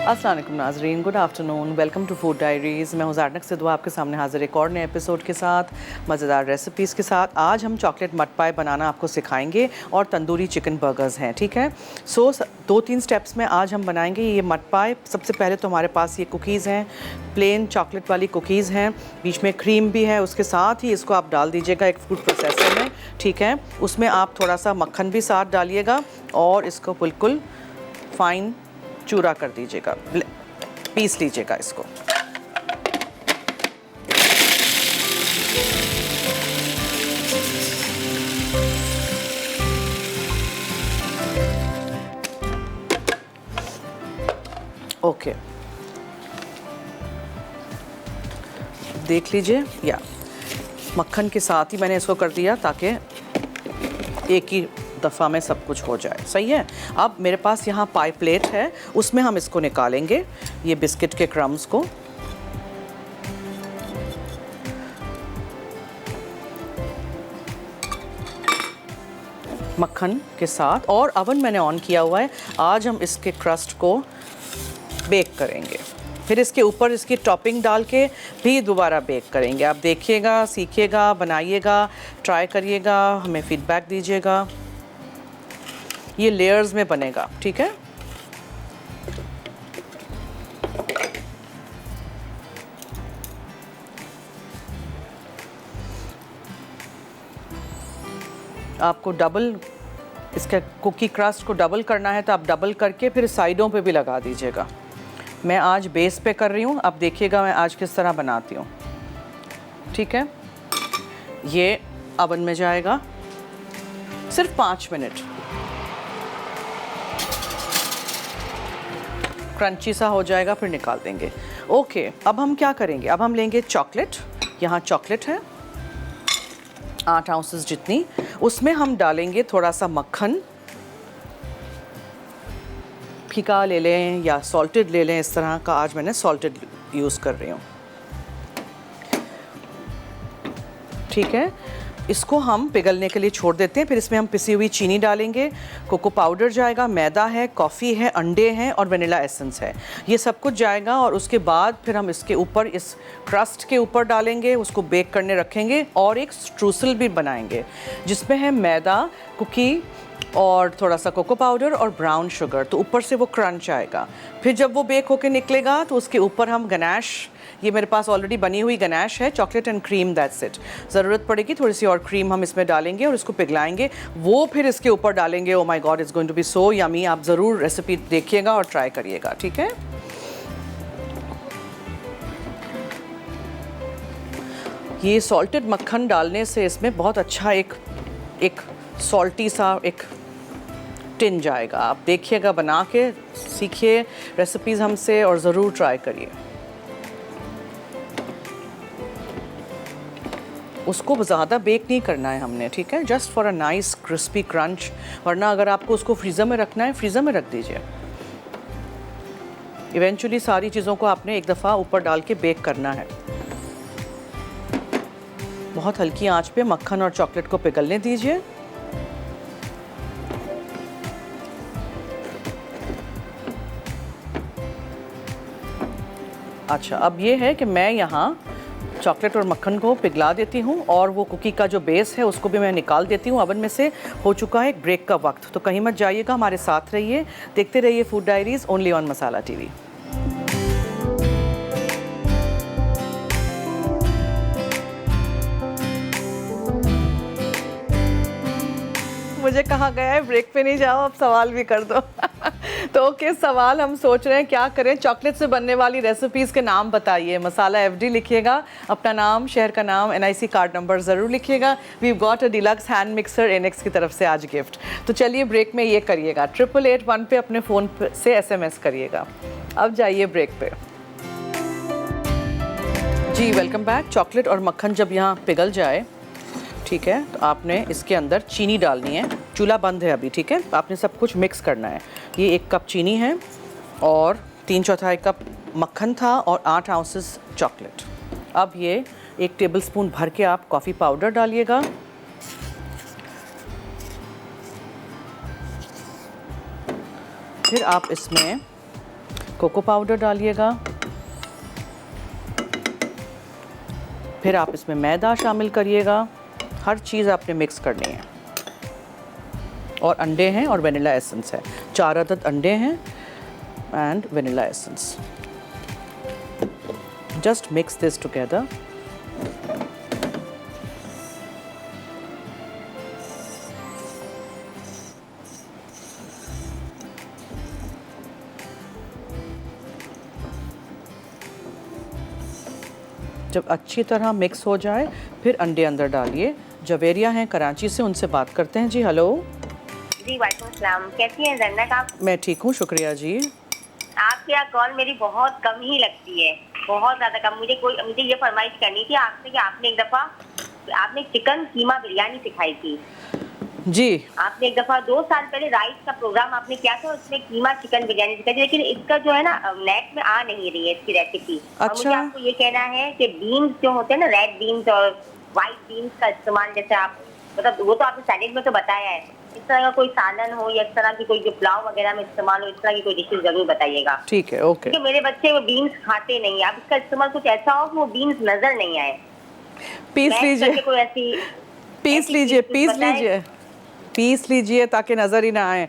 अस्सलाम वालेकुम नाज़रीन, good afternoon, welcome to food diaries. मैं हूं ज़ारनक सिद्धू आपके सामने हाज़िर एक और नए एपिसोड के साथ, मज़ेदार रेसिपीज़ के साथ। आज हम चॉकलेट मड पाई बनाना आपको सिखाएंगे और तंदूरी चिकन बर्गर्स हैं, ठीक है। सो 2-3 स्टेप्स में आज हम बनाएंगे ये मड पाई। सबसे पहले तो हमारे पास ये कुकीज़ हैं, प्लेन चॉकलेट वाली कुकीज़ हैं, बीच में क्रीम भी है। उसके साथ ही इसको आप डाल दीजिएगा एक फूड प्रोसेसर में, ठीक है। उसमें आप थोड़ा सा मक्खन भी साथ डालिएगा और इसको बिल्कुल फाइन चूरा कर दीजिएगा, पीस लीजिएगा इसको। ओके, देख लीजिए, या मक्खन के साथ ही मैंने इसको कर दिया ताकि एक ही दफ़ा में सब कुछ हो जाए, सही है। अब मेरे पास यहाँ पाई प्लेट है, उसमें हम इसको निकालेंगे, ये बिस्किट के क्रम्स को। मक्खन के साथ, और ओवन मैंने ऑन किया हुआ है। आज हम इसके क्रस्ट को बेक करेंगे, फिर इसके ऊपर इसकी टॉपिंग डाल के भी दोबारा बेक करेंगे। आप देखिएगा, सीखिएगा, बनाइएगा, ट्राई करिएगा, हमें फीडबैक दीजिएगा। ये लेयर्स में बनेगा, ठीक है। आपको डबल इसके कुकी क्रस्ट को डबल करना है तो आप डबल करके फिर साइडों पे भी लगा दीजिएगा। मैं आज बेस पे कर रही हूँ, अब देखिएगा मैं आज किस तरह बनाती हूँ, ठीक है। ये ओवन में जाएगा सिर्फ 5 मिनट, क्रंची सा हो जाएगा, फिर निकाल देंगे। ओके, अब हम क्या करेंगे, अब हम लेंगे चॉकलेट। यहाँ चॉकलेट है 8 आउंसेस जितनी, उसमें हम डालेंगे थोड़ा सा मक्खन, फीका ले लें या सॉल्टेड ले लें, इस तरह का। आज मैंने सॉल्टेड यूज़ कर रही हूँ, ठीक है। इसको हम पिघलने के लिए छोड़ देते हैं, फिर इसमें हम पिसी हुई चीनी डालेंगे, कोको पाउडर जाएगा, मैदा है, कॉफ़ी है, अंडे हैं और वनीला एसेंस है, ये सब कुछ जाएगा। और उसके बाद फिर हम इसके ऊपर, इस क्रस्ट के ऊपर डालेंगे, उसको बेक करने रखेंगे और एक स्ट्रूसल भी बनाएंगे जिसमें है मैदा, कुकी और थोड़ा सा कोको पाउडर और ब्राउन शुगर, तो ऊपर से वो क्रंच आएगा। फिर जब वो बेक होके निकलेगा तो उसके ऊपर हम गनाश, ये मेरे पास ऑलरेडी बनी हुई गनाश है, chocolate and cream, that's it. ज़रूरत पड़ेगी थोड़ी सी और क्रीम हम इसमें डालेंगे और इसको पिघलाएंगे, वो फिर इसके ऊपर डालेंगे। Oh my god, it's going to be so yummy. आप ज़रूर रेसिपी देखिएगा और ट्राई करिएगा, ठीक है। ये सॉल्टेड मक्खन डालने से इसमें बहुत अच्छा एक सॉल्टी सा एक टिन जाएगा। आप देखिएगा, बना के सीखिए रेसिपीज़ हमसे और ज़रूर ट्राई करिए। उसको ज़्यादा बेक नहीं करना है हमने, ठीक है, just for a nice crispy crunch. वरना अगर आपको उसको फ्रीज़र में रखना है, फ्रीज़र में रख दीजिए। इवेंचुअली सारी चीज़ों को आपने एक दफ़ा ऊपर डाल के बेक करना है। बहुत हल्की आंच पे मक्खन और चॉकलेट को पिघलने दीजिए। अच्छा, अब ये है कि मैं यहाँ चॉकलेट और मक्खन को पिघला देती हूँ और वो कुकी का जो बेस है उसको भी मैं निकाल देती हूँ। ओवन में से हो चुका है एक ब्रेक का वक्त, तो कहीं मत जाइएगा, हमारे साथ रहिए, देखते रहिए food diaries only on Masala TV. मुझे कहा गया है ब्रेक पे नहीं जाओ, अब सवाल भी कर दो। तो ओके, सवाल हम सोच रहे हैं क्या करें। चॉकलेट से बनने वाली रेसिपीज़ के नाम बताइए। मसाला FD लिखिएगा, अपना नाम, शहर का नाम, NIC कार्ड नंबर ज़रूर लिखिएगा। We got a deluxe hand mixer NX की तरफ से आज गिफ्ट। तो चलिए ब्रेक में ये करिएगा, 8881 पे अपने फ़ोन से SMS करिएगा। अब जाइए ब्रेक पे। जी वेलकम बैक। चॉकलेट और मक्खन जब यहाँ पिघल जाए, ठीक है, तो आपने इसके अंदर चीनी डालनी है। चूल्हा बंद है अभी, ठीक है। आपने सब कुछ मिक्स करना है। ये 1 कप चीनी है और 3/4 कप मक्खन था और 8 आउंसेस चॉकलेट। अब ये 1 टेबलस्पून भर के आप कॉफ़ी पाउडर डालिएगा। फिर आप इसमें कोको पाउडर डालिएगा, फिर आप इसमें मैदा शामिल करिएगा। हर चीज़ आपने मिक्स करनी है। और अंडे हैं और वनीला एसेंस है, 4 अदद अंडे हैं and vanilla essence. Just mix this together. जब अच्छी तरह मिक्स हो जाए फिर अंडे अंदर डालिए। जवेरिया हैं कराची से, उनसे बात करते हैं। जी हेलो। जी वालेकुम सलाम, कैसी हैं जन्नत आप? मैं ठीक हूँ, शुक्रिया जी। आपके यहाँ कॉल मेरी बहुत कम ही लगती है, बहुत ज़्यादा कम। मुझे ये फरमाइश करनी थी आपसे कि आपने एक दफ़ा आपने चिकन कीमा बिरयानी सिखाई थी जी। आपने एक दफ़ा 2 साल पहले राइस का प्रोग्राम आपने किया था, उसमें कीमा चिकन बिरयानी सिखाई थी, लेकिन इसका जो है ना नेट में आ नहीं रही है इसकी रेसिपी। और मुझे अच्छा। आपको ये कहना है कि बीन्स जो होते हैं ना, रेड बीन्स और वाइट बीन्स का इस्तेमाल, जैसे आप मतलब वो तो आपने सैलेड में तो बताया है, इस तरह का कोई सालन हो या इस तरह की कोई जो पुलाव वगैरह में इस्तेमाल हो, इस तरह की कोई डिशेज जरूर बताइएगा। ठीक है, ओके। क्योंकि मेरे बच्चे वो बीन्स खाते नहीं है, अब इसका इस्तेमाल कुछ ऐसा हो कि वो बीन्स नजर नहीं आए। पीस मैश लीजिए, करके कोई ऐसी पीस लीजिए, पीस लीजिए, पीस लीजिए ताकि नज़र ही ना आए।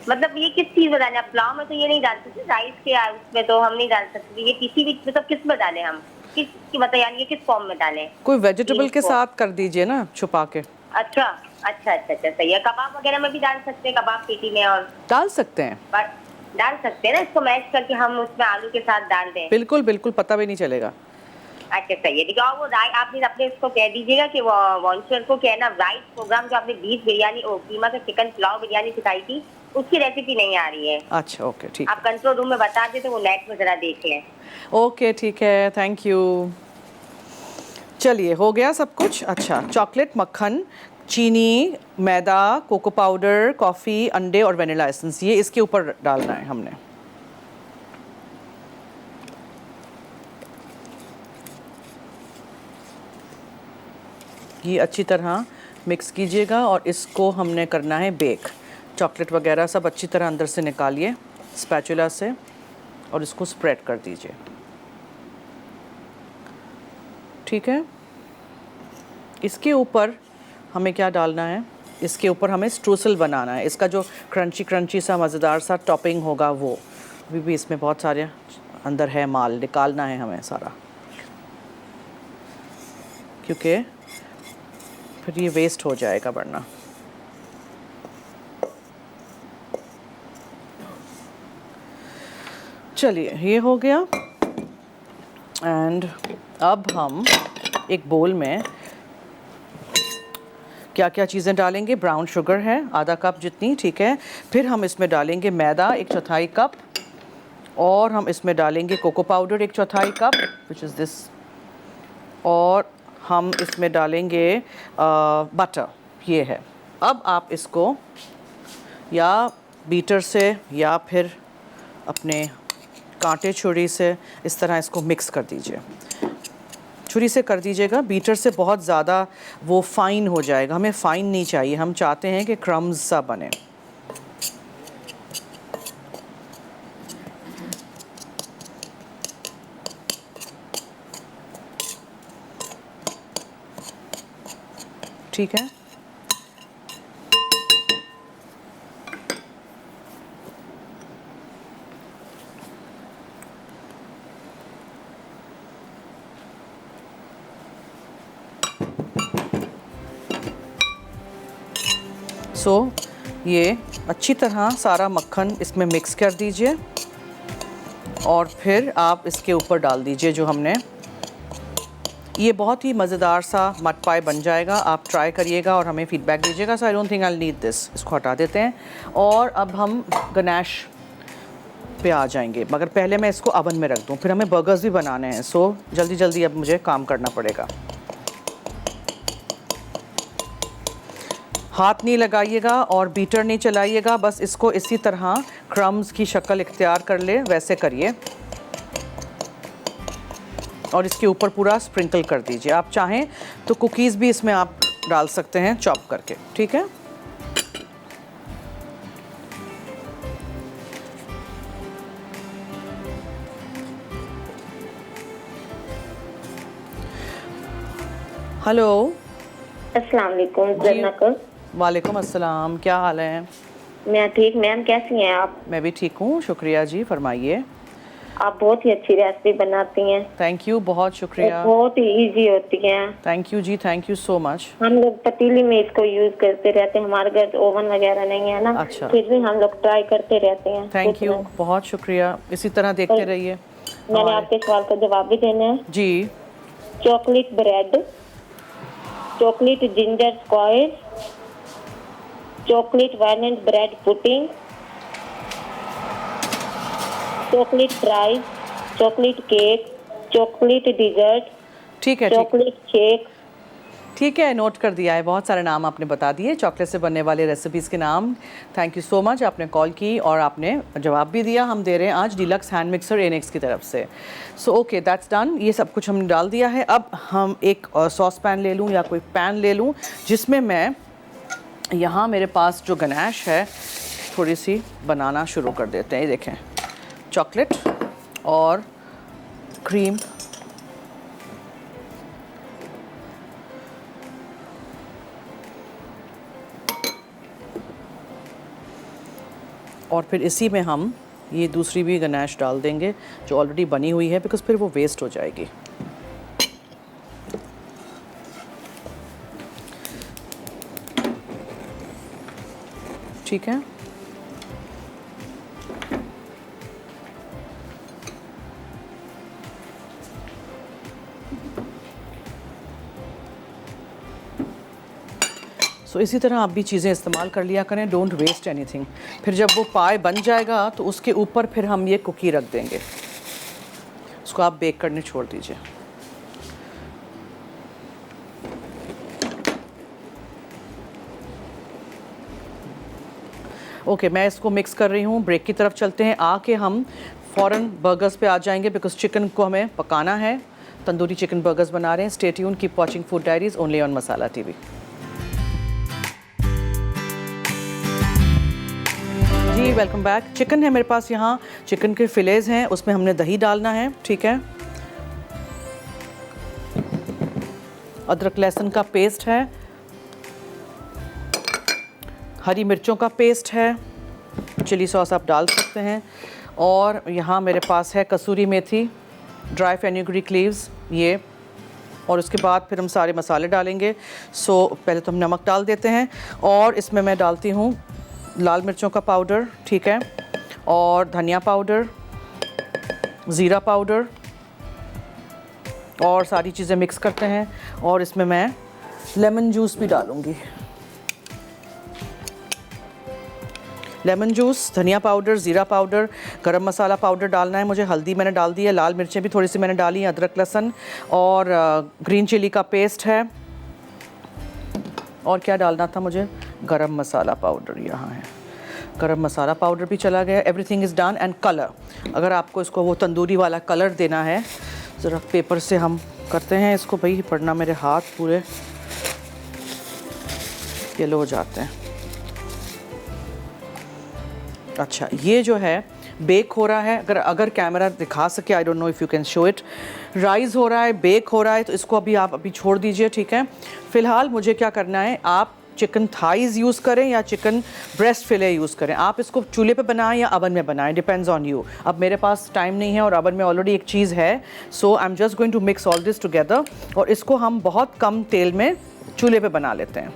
मतलब ये किस चीज में डालें? आप पुलाव में तो ये नहीं डाल सकते, राइस के उसमें तो हम नहीं डाल सकते, ये किसी भी मतलब किस में डालें हम? किस मतलब यानी ये किस फॉर्म में डालें? कोई वेजिटेबल के साथ कर दीजिए ना, छुपा के। अच्छा अच्छा अच्छा अच्छा, सही है। कबाब वगैरह में भी डाल सकते हैं, कबाब पेटी में और डाल सकते हैं, डाल सकते हैं ना, इसको मैश करके हम उसमें आलू के साथ डाल दें। बिल्कुल बिल्कुल, पता भी नहीं चलेगा। अच्छा सही है, देखिए। और वो आपने अपने इसको कह दीजिएगा कि वो वॉन्चर को कहना राइस प्रोग्राम जो आपने बीफ बिरयानी और कीमा का चिकन पुलाव बिरयानी सिखाई थी, उसकी रेसिपी नहीं आ रही है। अच्छा ओके, ठीक। आप कंट्रोल रूम में बता दें तो वो नेट में जरा देख लें। ओके ठीक है, थैंक यू। चलिए, हो गया सब कुछ। अच्छा, चॉकलेट, मक्खन, चीनी, मैदा, कोको पाउडर, कॉफ़ी, अंडे और वनीला एसेंस, ये इसके ऊपर डालना है हमने। ये अच्छी तरह मिक्स कीजिएगा और इसको हमने करना है बेक। चॉकलेट वगैरह सब अच्छी तरह अंदर से निकालिए स्पैचुला से और इसको स्प्रेड कर दीजिए। ठीक है, इसके ऊपर हमें क्या डालना है? इसके ऊपर हमें स्ट्रूसल बनाना है। इसका जो क्रंची क्रंची सा मज़ेदार सा टॉपिंग होगा वो भी इसमें बहुत सारे अंदर है, माल निकालना है हमें सारा, क्योंकि फिर ये वेस्ट हो जाएगा वरना। चलिए, ये हो गया। एंड अब हम एक बोल में क्या क्या चीज़ें डालेंगे? ब्राउन शुगर है आधा कप जितनी, ठीक है। फिर हम इसमें डालेंगे मैदा 1/4 कप, और हम इसमें डालेंगे cocoa powder 1/4 cup, which is this, और हम इसमें डालेंगे बटर, ये है। अब आप इसको या बीटर से या फिर अपने कांटे छुरी से इस तरह इसको मिक्स कर दीजिए। छुरी से कर दीजिएगा, बीटर से बहुत ज़्यादा वो फाइन हो जाएगा, हमें फाइन नहीं चाहिए, हम चाहते हैं कि क्रम्स सा बने। ठीक है, ये अच्छी तरह सारा मक्खन इसमें मिक्स कर दीजिए और फिर आप इसके ऊपर डाल दीजिए जो हमने, ये बहुत ही मज़ेदार सा मट पाई बन जाएगा। आप ट्राई करिएगा और हमें फीडबैक दीजिएगा। So I don't think I need this, इसको हटा देते हैं और अब हम गनाश पे आ जाएंगे, मगर पहले मैं इसको ओवन में रख दूं, फिर हमें बर्गर्स भी बनाने हैं। सो जल्दी जल्दी अब मुझे काम करना पड़ेगा। हाथ नहीं लगाइएगा और बीटर नहीं चलाइएगा, बस इसको इसी तरह क्रम्स की शक्ल इख्तियार कर ले वैसे करिए और इसके ऊपर पूरा स्प्रिंकल कर दीजिए। आप चाहें तो कुकीज़ भी इसमें आप डाल सकते हैं चॉप करके, ठीक है। हेलो। अस्सलाम वालेकुम जी। जन्नत। वालेकुम अस्सलाम, क्या हाल है? मैं ठीक, मैम कैसी हैं आप? मैं भी ठीक हूँ, शुक्रिया जी, फरमाइए। आप बहुत ही अच्छी रेसिपी बनाती हैं थैंक यू, बहुत और शुक्रिया। बहुत ही इजी होती हैं। Thank you ji, thank you so much. हम लोग पतीली में इसको यूज करते रहते हैं, हमारे घर ओवन वगैरह नहीं है ना, अच्छा। फिर भी हम लोग ट्राई करते रहते हैं। थैंक यू, कुछ ना। बहुत शुक्रिया, इसी तरह देखते और रहिए मैंने हमारे। आपके सवाल का जवाब भी देना है। जी। Chocolate bread, chocolate ginger squares, chocolate walnut bread pudding, chocolate fries, chocolate cake, chocolate dessert, ठीक है, ठीक चॉकलेट शेक। ठीक है, नोट कर दिया है। बहुत सारे नाम आपने बता दिए चॉकलेट से बनने वाले रेसिपीज़ के नाम। थैंक यू सो मच, आपने कॉल की और आपने जवाब भी दिया। हम दे रहे हैं आज डीलक्स हैंड मिक्सर एनेक्स की तरफ से। So okay, that's done. ये सब कुछ हमने डाल दिया है। अब हम एक सॉस पैन ले लूँ या कोई पैन ले लूँ जिसमें मैं, यहाँ मेरे पास जो गनाश है थोड़ी सी बनाना शुरू कर देते हैं। ये देखें, चॉकलेट और क्रीम, और फिर इसी में हम ये दूसरी भी गनाश डाल देंगे जो ऑलरेडी बनी हुई है, बिकॉज फिर वो वेस्ट हो जाएगी। ठीक है, सो इसी तरह आप भी चीज़ें इस्तेमाल कर लिया करें, डोंट वेस्ट एनीथिंग। फिर जब वो पाए बन जाएगा तो उसके ऊपर फिर हम ये कुकी रख देंगे, उसको आप बेक करने छोड़ दीजिए। ओके, मैं इसको मिक्स कर रही हूँ। ब्रेक की तरफ चलते हैं, आके हम फ़ौरन बर्गर्स पे आ जाएंगे, बिकॉज चिकन को हमें पकाना है। तंदूरी चिकन बर्गर्स बना रहे हैं। Stay tuned, keep watching food diaries only on Masala TV. जी, वेलकम बैक। चिकन है मेरे पास यहाँ, चिकन के फिलेज हैं, उसमें हमने दही डालना है। ठीक है, अदरक लहसुन का पेस्ट है, हरी मिर्चों का पेस्ट है, चिली सॉस आप डाल सकते हैं, और यहाँ मेरे पास है कसूरी मेथी, ड्राई फेनुग्रीक लीव्स ये, और उसके बाद फिर हम सारे मसाले डालेंगे। सो पहले तो हम नमक डाल देते हैं, और इसमें मैं डालती हूँ लाल मिर्चों का पाउडर, ठीक है, और धनिया पाउडर, ज़ीरा पाउडर, और सारी चीज़ें मिक्स करते हैं। और इसमें मैं लेमन जूस भी डालूँगी, लेमन जूस, धनिया पाउडर, ज़ीरा पाउडर, गरम मसाला पाउडर डालना है मुझे, हल्दी मैंने डाल दी है, लाल मिर्चें भी थोड़ी सी मैंने डाली हैं, अदरक लहसुन, और ग्रीन चिली का पेस्ट है, और क्या डालना था मुझे, गरम मसाला पाउडर यहाँ है, गरम मसाला पाउडर भी चला गया। Everything is done. And colour, अगर आपको इसको वो तंदूरी वाला कलर देना है, ज़रा पेपर से हम करते हैं इसको, भाई वरना मेरे हाथ पूरे येलो हो जाते हैं। अच्छा, ये जो है बेक हो रहा है, अगर कैमरा दिखा सके, I don't know if you can show it, rise हो रहा है, बेक हो रहा है, तो इसको अभी छोड़ दीजिए। ठीक है, फ़िलहाल मुझे क्या करना है, आप चिकन थाइज़ यूज़ करें या चिकन ब्रेस्ट फिले यूज़ करें, आप इसको चूल्हे पे बनाएं या अवन में बनाएं, डिपेंड्स ऑन यू। अब मेरे पास टाइम नहीं है और अवन में ऑलरेडी एक चीज़ है, so I am just going to mix all this together, और इसको हम बहुत कम तेल में चूल्हे पे बना लेते हैं।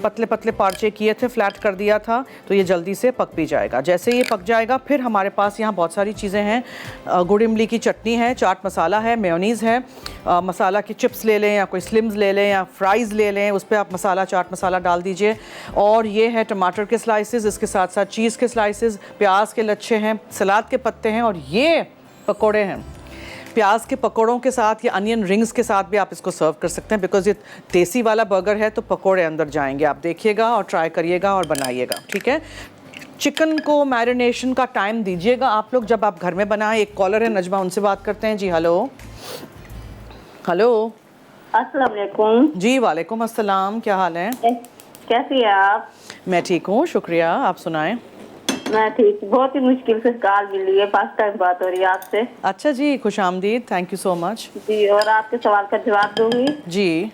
पतले पतले पार्चे किए थे, फ्लैट कर दिया था, तो ये जल्दी से पक भी जाएगा। जैसे ये पक जाएगा, फिर हमारे पास यहाँ बहुत सारी चीज़ें हैं। गुड़ इमली की चटनी है, चाट मसाला है, मेयोनीज़ है, मसाला की चिप्स ले लें या कोई स्लिम्स ले लें या फ्राइज़ ले लें, उस पर आप मसाला, चाट मसाला डाल दीजिए। और ये है टमाटर के स्लाइसेस, इसके साथ साथ चीज़ के स्लाइसेस, प्याज के लच्छे हैं, सलाद के पत्ते हैं, और ये पकौड़े हैं। प्याज के पकौड़ों के साथ या अनियन रिंग्स के साथ भी आप इसको सर्व कर सकते हैं, बिकॉज ये देसी वाला बर्गर है, तो पकौड़े अंदर जाएंगे। आप देखिएगा और ट्राई करिएगा और बनाइएगा। ठीक है, चिकन को मैरिनेशन का टाइम दीजिएगा आप लोग जब आप घर में बनाएं। एक कॉलर है नजमा, उनसे बात करते हैं। जी हेलो। हेलो, अस्सलाम वालेकुम। जी वालेकुम अस्सलाम, क्या हाल है? कैसी है आप? मैं ठीक हूँ, शुक्रिया, आप सुनाएं। मैं ठीक, बहुत ही मुश्किल से कॉल मिली है, फर्स्ट टाइम बात हो रही है आपसे। अच्छा जी, खुश आमदीद, थैंक यू सो मच। जी, और आपके सवाल का जवाब दूंगी। जी,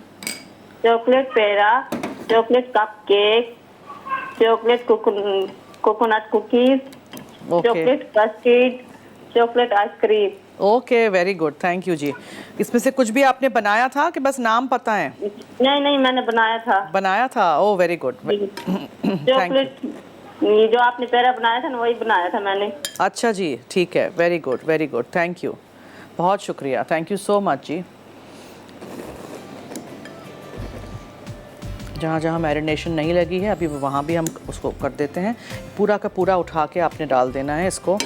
chocolate peda, chocolate cup cake, chocolate coconut cookies, okay chocolate custard, chocolate ice cream. Okay, very good, thank you जी। इसमें से कुछ भी आपने बनाया था कि बस नाम पता है? नहीं नहीं, मैंने बनाया था। बनाया था, oh very good, thank you. Chocolate ये जो आपने पेड़ा बनाया था ना, वही बनाया था मैंने। अच्छा जी, ठीक है, वेरी गुड, थैंक यू, बहुत शुक्रिया, थैंक यू सो मच जी। जहाँ जहाँ मैरिनेशन नहीं लगी है अभी वहाँ भी हम उसको कर देते हैं। पूरा का पूरा उठा के आपने डाल देना है, इसको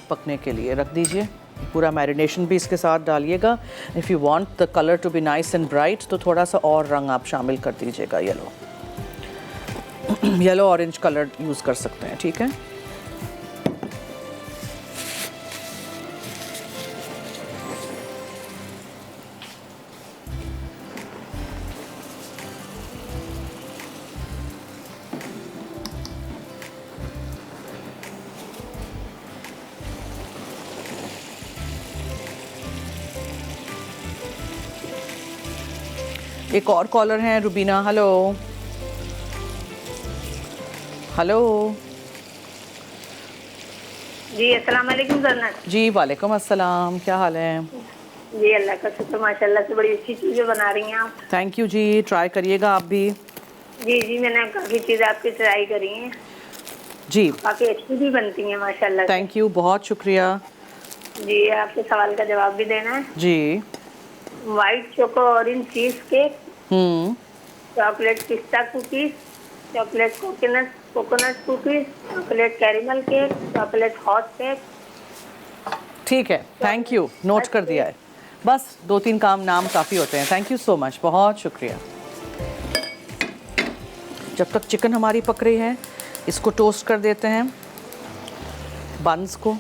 पकने के लिए रख दीजिए। पूरा मैरिनेशन भी इसके साथ डालिएगा। If you want the colour to be nice and bright तो थोड़ा सा और रंग आप शामिल कर दीजिएगा, येलो ऑरेंज कलर यूज़ कर सकते हैं, ठीक है। एक और कॉलर हैं, रुबीना। हेलो हेलो जी अस्सलाम वालेकुम जन्नत। जी वालेकुम अस्सलाम, क्या हाल है? जी अल्लाह का शुक्र, माशाल्लाह से बड़ी अच्छी चीज़ें बना रही हैं आप। थैंक यू जी, ट्राई करिएगा आप भी। जी जी, मैंने काफ़ी चीज़ें आपकी ट्राई करी हैं, जी काफ़ी अच्छी भी बनती हैं माशाल्लाह से। थैंक यू, बहुत शुक्रिया जी, आपके सवाल का जवाब भी देना है। जी। White choco orange cheese cake, chocolate पिस्ता cookies, chocolate coconut cookies, chocolate caramel cake, chocolate hot cake. ठीक है, थैंक यू, नोट कर दिया है। बस 2-3 काम नाम काफ़ी होते हैं। थैंक यू सो मच, बहुत शुक्रिया। जब तक चिकन हमारी पक रही है इसको टोस्ट कर देते हैं, बन्स को।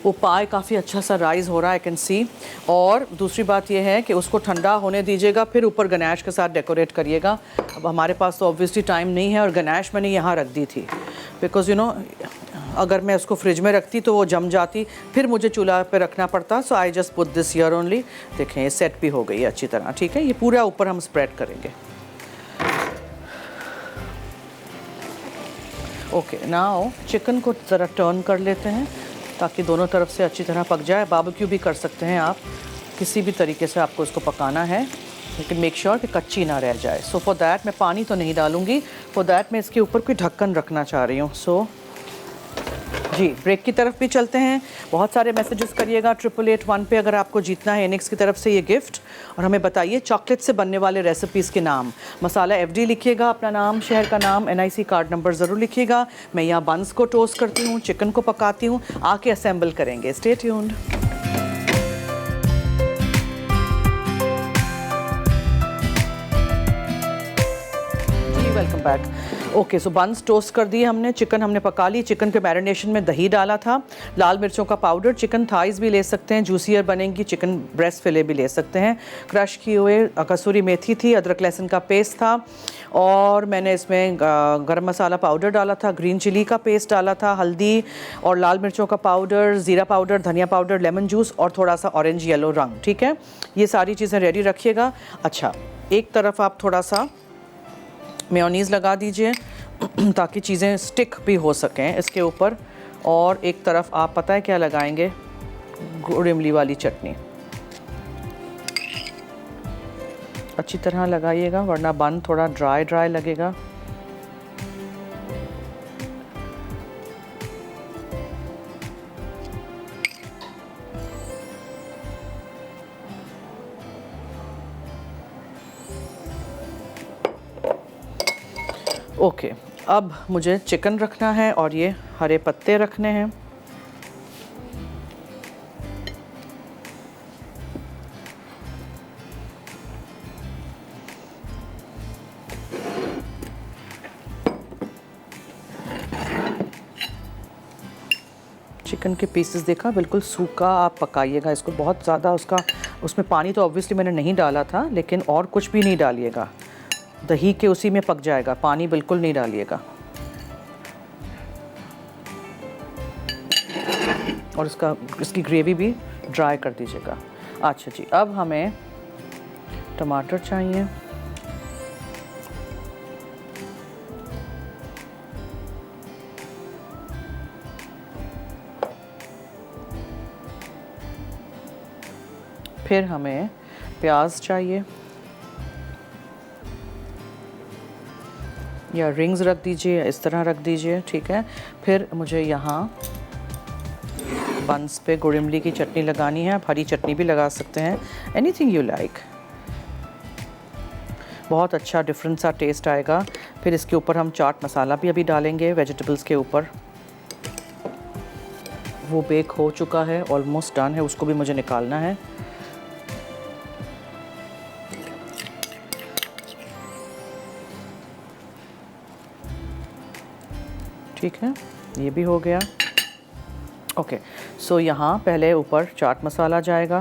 वो पाए काफ़ी अच्छा सा राइज़ हो रहा है, आई कैन सी। और दूसरी बात ये है कि उसको ठंडा होने दीजिएगा, फिर ऊपर गनैश के साथ डेकोरेट करिएगा। अब हमारे पास तो ऑब्वियसली टाइम नहीं है और गनैश मैंने यहाँ रख दी थी बिकॉज़ यू नो अगर मैं उसको फ्रिज में रखती तो वो जम जाती, फिर मुझे चूल्हा पे रखना पड़ता। So I just put this here only. देखें ये सेट भी हो गई है अच्छी तरह, ठीक है। ये पूरा ऊपर हम स्प्रेड करेंगे। ओके, नाउ चिकन को ज़रा टर्न कर लेते हैं ताकि दोनों तरफ से अच्छी तरह पक जाए। बारबेक्यू भी कर सकते हैं आप, किसी भी तरीके से आपको इसको पकाना है, लेकिन मेक श्योर कि कच्ची ना रह जाए। सो फॉर दैट मैं पानी तो नहीं डालूँगी, फॉर दैट मैं इसके ऊपर कोई ढक्कन रखना चाह रही हूँ। सो जी, ब्रेक की तरफ भी चलते हैं। बहुत सारे मैसेजेस करिएगा 8881 पे अगर आपको जीतना है एनिक्स की तरफ से ये गिफ्ट। और हमें बताइए चॉकलेट से बनने वाले रेसिपीज़ के नाम। मसाला FD लिखिएगा, अपना नाम, शहर का नाम, NIC कार्ड नंबर ज़रूर लिखिएगा। मैं यहाँ बन्स को टोस्ट करती हूँ, चिकन को पकाती हूँ, आके असेंबल करेंगे। Stay tuned. जी welcome back. Okay, so buns toast कर दिए हमने, चिकन हमने पका ली। चिकन के मैरिनेशन में दही डाला था, लाल मिर्चों का पाउडर, चिकन थाइज़ भी ले सकते हैं, जूसियर बनेंगी, चिकन ब्रेस्ट फिले भी ले सकते हैं। क्रश किए हुए कसूरी मेथी थी, अदरक लहसुन का पेस्ट था, और मैंने इसमें गरम मसाला पाउडर डाला था, ग्रीन चिली का पेस्ट डाला था, हल्दी और लाल मिर्चों का पाउडर, ज़ीरा पाउडर, धनिया पाउडर, लेमन जूस और थोड़ा सा ऑरेंज येलो रंग, ठीक है। ये सारी चीज़ें रेडी रखिएगा। अच्छा, एक तरफ आप थोड़ा सा मेयोनीज़ लगा दीजिए ताकि चीज़ें स्टिक भी हो सकें इसके ऊपर, और एक तरफ आप पता है क्या लगाएंगे, गुड़ इमली वाली चटनी। अच्छी तरह लगाइएगा वरना बन थोड़ा ड्राई ड्राई लगेगा। ओके, अब मुझे चिकन रखना है और ये हरे पत्ते रखने हैं। चिकन के पीसेस देखा, बिल्कुल सूखा आप पकाइएगा इसको, बहुत ज़्यादा उसमें पानी तो ऑब्वियसली मैंने नहीं डाला था, लेकिन और कुछ भी नहीं डालिएगा, दही के उसी में पक जाएगा, पानी बिल्कुल नहीं डालिएगा। और इसकी ग्रेवी भी ड्राई कर दीजिएगा। अच्छा जी, अब हमें टमाटर चाहिए। फिर हमें प्याज चाहिए, या रिंग्स रख दीजिए, इस तरह रख दीजिए, ठीक है। फिर मुझे यहाँ बंस पे गुड़ इमली की चटनी लगानी है। आप हरी चटनी भी लगा सकते हैं, एनीथिंग यू लाइक। बहुत अच्छा डिफरेंट सा टेस्ट आएगा। फिर इसके ऊपर हम चाट मसाला भी अभी डालेंगे वेजिटेबल्स के ऊपर। वो बेक हो चुका है, ऑलमोस्ट डन है, उसको भी मुझे निकालना है। ठीक है, ये भी हो गया। ओके, सो यहाँ पहले ऊपर चाट मसाला जाएगा,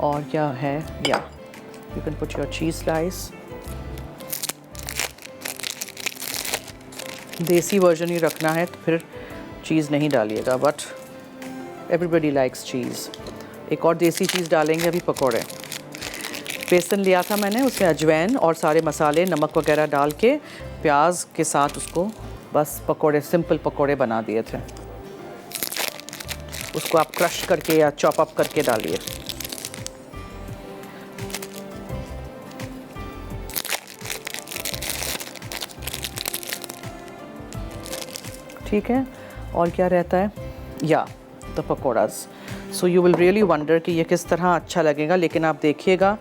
और क्या है, या you can put your cheese slice. देसी वर्जन ही रखना है तो फिर चीज़ नहीं डालिएगा, बट एवरीबडी लाइक्स चीज़। एक और देसी चीज़ डालेंगे अभी, पकौड़े। बेसन लिया था मैंने, उसमें अजवाइन और सारे मसाले नमक वगैरह डाल के प्याज के साथ उसको बस पकौड़े, सिंपल पकौड़े बना दिए थे। उसको आप क्रश करके या चॉप अप करके डालिए। ठीक है, और क्या रहता है, या the pakoras. So you will really wonder कि ये किस तरह अच्छा लगेगा। लेकिन आप देखिएगा,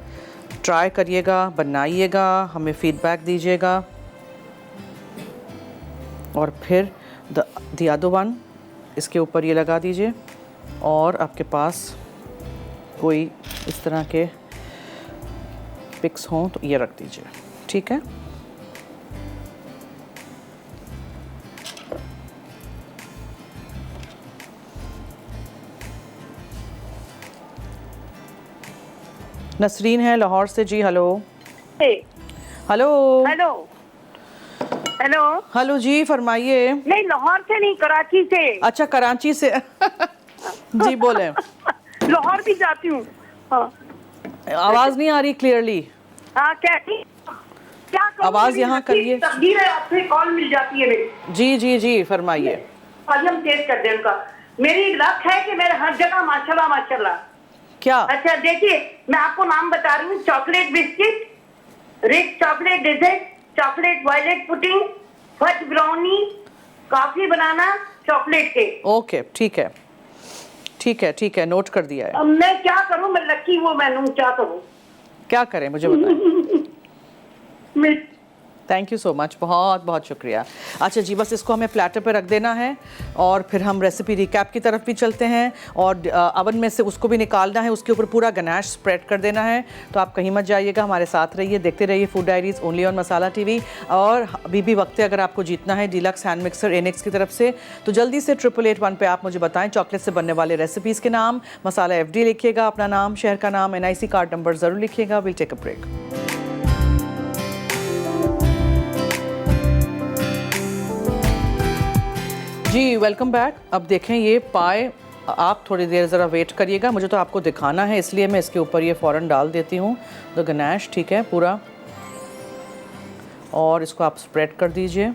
ट्राई करिएगा, बनाइएगा, हमें फीडबैक दीजिएगा। और फिर द अदर वन इसके ऊपर ये लगा दीजिए, और आपके पास कोई इस तरह के पिक्स हों तो ये रख दीजिए, ठीक है। नसरीन है लाहौर से जी। Hello hello hello hello hello जी, फरमाइए। नहीं, लाहौर से नहीं, कराची से। अच्छा, कराची से जी बोले। लाहौर भी जाती हूँ। हाँ। आवाज़ नहीं आ रही क्लियरली। हाँ, क्या करूं, आवाज़ यहाँ करिए। तकदीर है, आपसे कॉल मिल जाती है मेरी। जी जी जी, फरमाइए। आज हम टेस्ट कर दें उनका। मेरी लक है कि मेरे हर जगह माशाल्लाह माशाल्लाह। क्या? अच्छा देखिए, मैं आपको नाम बता रही हूँ। Chocolate biscuit, rich chocolate dessert, chocolate violet pudding, fudge brownie, coffee banana, chocolate cake. Okay, ठीक है ठीक है ठीक है, नोट कर दिया है। अब मैं क्या करूँ, मैं लकी वो मैं क्या करूँ, क्या करें मुझे बताएं। मैं थैंक यू सो मच, बहुत बहुत शुक्रिया। अच्छा जी, बस इसको हमें प्लेटर पे रख देना है, और फिर हम रेसिपी रिकैप की तरफ भी चलते हैं। और अवन में से उसको भी निकालना है, उसके ऊपर पूरा गनाश स्प्रेड कर देना है। तो आप कहीं मत जाइएगा, हमारे साथ रहिए, देखते रहिए food diaries only on Masala TV. और अभी भी वक्त है, अगर आपको जीतना है डीलक्स हैंड मिक्सर एनेक्स की तरफ से, तो जल्दी से 8881 पे आप मुझे बताएं चॉकलेट से बनने वाले रेसिपीज़ के नाम। मसाला FD लिखिएगा, अपना नाम, शहर का नाम, NIC कार्ड नंबर ज़रूर लिखिएगा। Will take a break. जी वेलकम बैक। अब देखें ये पाए, आप थोड़ी देर ज़रा वेट करिएगा, मुझे तो आपको दिखाना है, इसलिए मैं इसके ऊपर ये फ़ौरन डाल देती हूँ द गनाश, ठीक है, पूरा। और इसको आप स्प्रेड कर दीजिए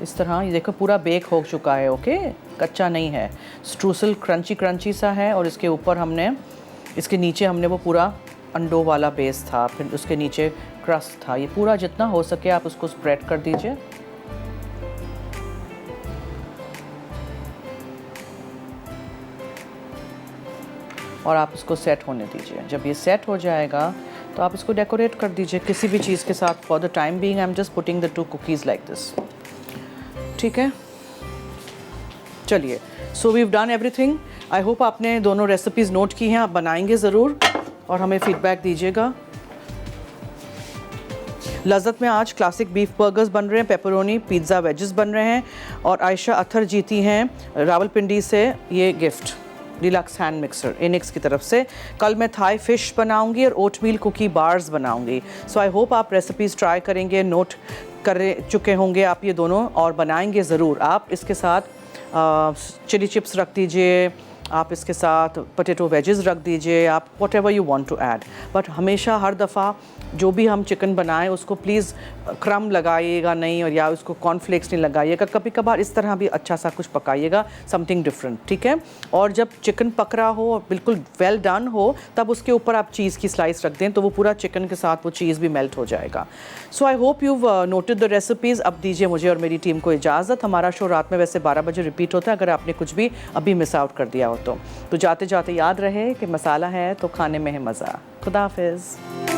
इस तरह। ये देखो पूरा बेक हो चुका है, ओके, कच्चा नहीं है। स्ट्रूसल क्रंची क्रंची सा है, और इसके ऊपर हमने, इसके नीचे हमने वो पूरा अंडों वाला बेस था, फिर उसके नीचे क्रस्ट था। ये पूरा जितना हो सके आप उसको स्प्रेड कर दीजिए। और आप इसको सेट होने दीजिए। जब ये सेट हो जाएगा तो आप इसको डेकोरेट कर दीजिए किसी भी चीज़ के साथ। For the time being I am just putting the 2 cookies like this, ठीक है। चलिए, so we have done everything. I hope आपने दोनों रेसिपीज़ नोट की हैं, आप बनाएंगे ज़रूर और हमें फीडबैक दीजिएगा। लज़्ज़त में आज क्लासिक बीफ बर्गर्स बन रहे हैं, पेपरोनी पिज़्ज़ा वेजेस बन रहे हैं, और आयशा अथर जीती हैं रावलपिंडी से ये गिफ्ट। डिलक्स हैंड मिक्सर इनिक्स की तरफ से। कल मैं थाई फिश बनाऊंगी और ओटमील कुकी बार्स बनाऊंगी। सो आई होप आप रेसिपीज़ ट्राई करेंगे, नोट कर चुके होंगे आप ये दोनों और बनाएंगे ज़रूर। आप इसके साथ चिली चिप्स रख दीजिए, आप इसके साथ पोटैटो वेजेस रख दीजिए, आप whatever you want to add. But हमेशा हर दफ़ा जो भी हम चिकन बनाएं उसको प्लीज़ क्रम लगाइएगा नहीं, और या उसको कॉर्नफ्लेक्स नहीं लगाइएगा। कभी कभार इस तरह भी अच्छा सा कुछ पकाइएगा, समथिंग डिफरेंट, ठीक है। और जब चिकन पक रहा हो और बिल्कुल वेल डन हो, तब उसके ऊपर आप चीज़ की स्लाइस रख दें तो वो पूरा चिकन के साथ वो चीज़ भी मेल्ट हो जाएगा। So I hope you noted the recipes. अब दीजिए मुझे और मेरी टीम को इजाज़त। हमारा शो रात में वैसे 12 बजे रिपीट होता है, अगर आपने कुछ भी अभी मिस आउट कर दिया हो तो जाते जाते याद रहे कि मसाला है तो खाने में है मज़ा। खुदा हाफिज़।